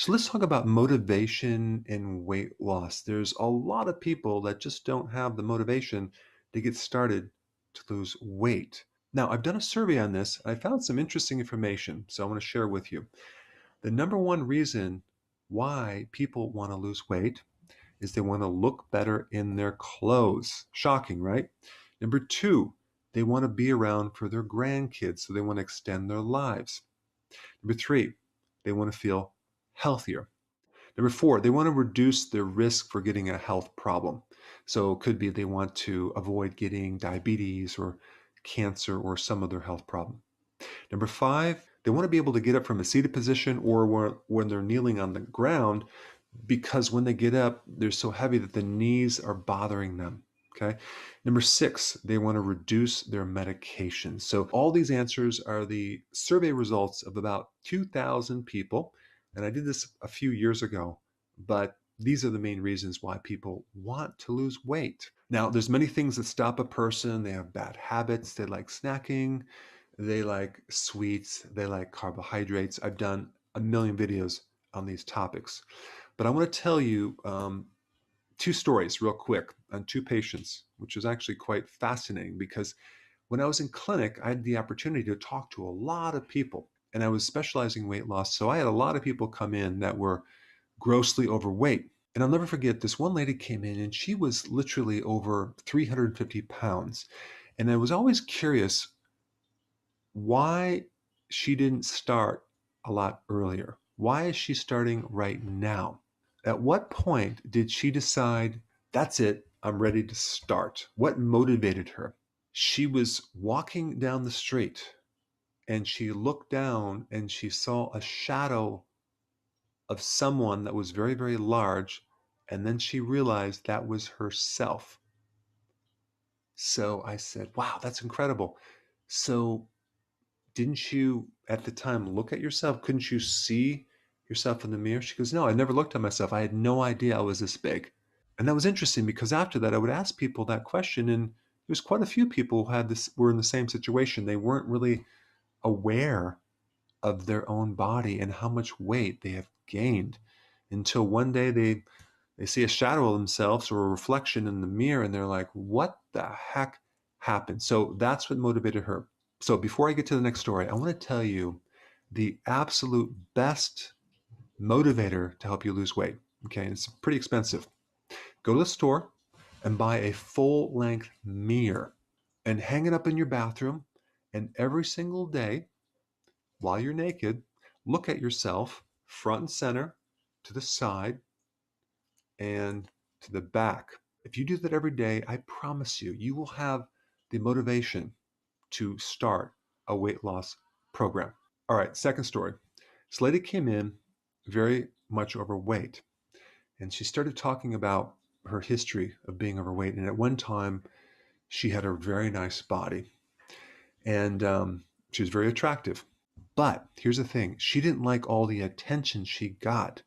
So let's talk about motivation and weight loss. There's a lot of people that just don't have the motivation to get started to lose weight. Now, I've done a survey on this. I found some interesting information, so I want to share with you. The number one reason why people want to lose weight is they want to look better in their clothes. Shocking, right? Number two, they want to be around for their grandkids, so they want to extend their lives. Number three, they want to feel healthier. Number four, they want to reduce their risk for getting a health problem. So it could be they want to avoid getting diabetes or cancer or some other health problem. Number five, they want to be able to get up from a seated position or when they're kneeling on the ground, because when they get up, they're so heavy that the knees are bothering them. Okay. Number six, they want to reduce their medication. So all these answers are the survey results of about 2,000 people. And I did this a few years ago, but these are the main reasons why people want to lose weight. Now, there's many things that stop a person. They have bad habits. They like snacking. They like sweets. They like carbohydrates. I've done a million videos on these topics. But I want to tell you two stories real quick on two patients, which is actually quite fascinating because when I was in clinic, I had the opportunity to talk to a lot of people, and I was specializing in weight loss. So I had a lot of people come in that were grossly overweight. And I'll never forget, this one lady came in and she was literally over 350 pounds. And I was always curious why she didn't start a lot earlier. Why is she starting right now? At what point did she decide, that's it, I'm ready to start? What motivated her? She was walking down the street and she looked down and she saw a shadow of someone that was very, very large. And then she realized that was herself. So I said, wow, that's incredible. So didn't you at the time look at yourself? Couldn't you see yourself in the mirror? She goes, no, I never looked at myself. I had no idea I was this big. And that was interesting because after that, I would ask people that question, and there was quite a few people who had this, were in the same situation. They weren't really aware of their own body and how much weight they have gained until one day they see a shadow of themselves or a reflection in the mirror and they're like, what the heck happened? So that's what motivated her. So before I get to the next story, I want to tell you the absolute best motivator to help you lose weight. Okay, and it's pretty expensive. Go to the store and buy a full length mirror and hang it up in your bathroom. And every single day while you're naked, look at yourself front and center, to the side, and to the back. If you do that every day, I promise you, you will have the motivation to start a weight loss program. All right, second story. This lady came in very much overweight, and she started talking about her history of being overweight. And at one time, she had a very nice body, and she was very attractive. But here's the thing, she didn't like all the attention she got.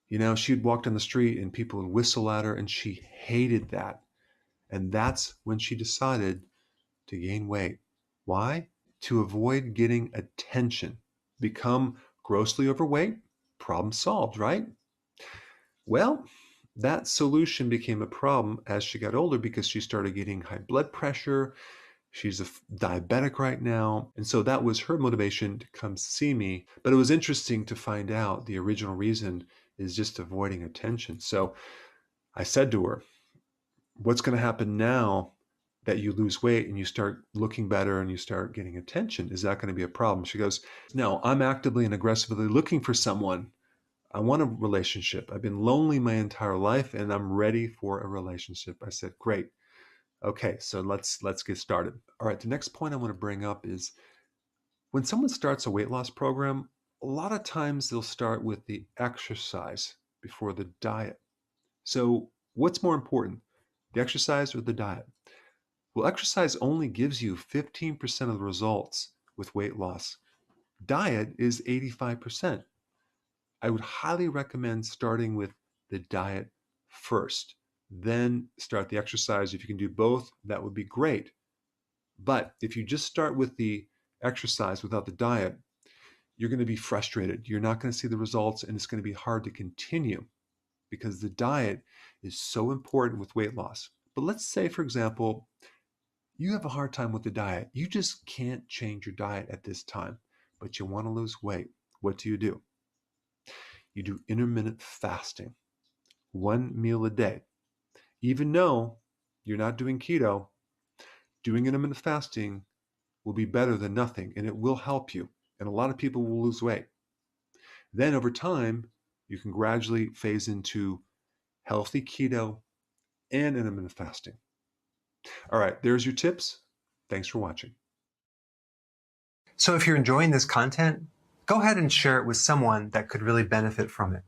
You know, she'd walk down the street and people would whistle at her, and she hated that. And that's when she decided to gain weight. Why? To avoid getting attention. Become grossly overweight, problem solved, right? Well, that solution became a problem as she got older because she started getting high blood pressure. She's a diabetic right now. And so that was her motivation to come see me. But it was interesting to find out the original reason is just avoiding attention. So I said to her, what's going to happen now that you lose weight and you start looking better and you start getting attention? Is that going to be a problem? She goes, no, I'm actively and aggressively looking for someone. I want a relationship. I've been lonely my entire life and I'm ready for a relationship. I said, great. Okay, so let's get started. All right, the next point I want to bring up is when someone starts a weight loss program, a lot of times they'll start with the exercise before the diet. So what's more important, the exercise or the diet? Well, exercise only gives you 15% of the results with weight loss. Diet is 85%. I would highly recommend starting with the diet first, then start the exercise. If you can do both, that would be great. But if you just start with the exercise without the diet, you're going to be frustrated. You're not going to see the results, and it's going to be hard to continue because the diet is so important with weight loss. But let's say, for example, you have a hard time with the diet. You just can't change your diet at this time, but you want to lose weight. What do? You do intermittent fasting, 1 meal a day. Even though you're not doing keto, doing intermittent fasting will be better than nothing, and it will help you. And a lot of people will lose weight. Then over time, you can gradually phase into healthy keto and intermittent fasting. All right, there's your tips. Thanks for watching. So if you're enjoying this content, go ahead and share it with someone that could really benefit from it.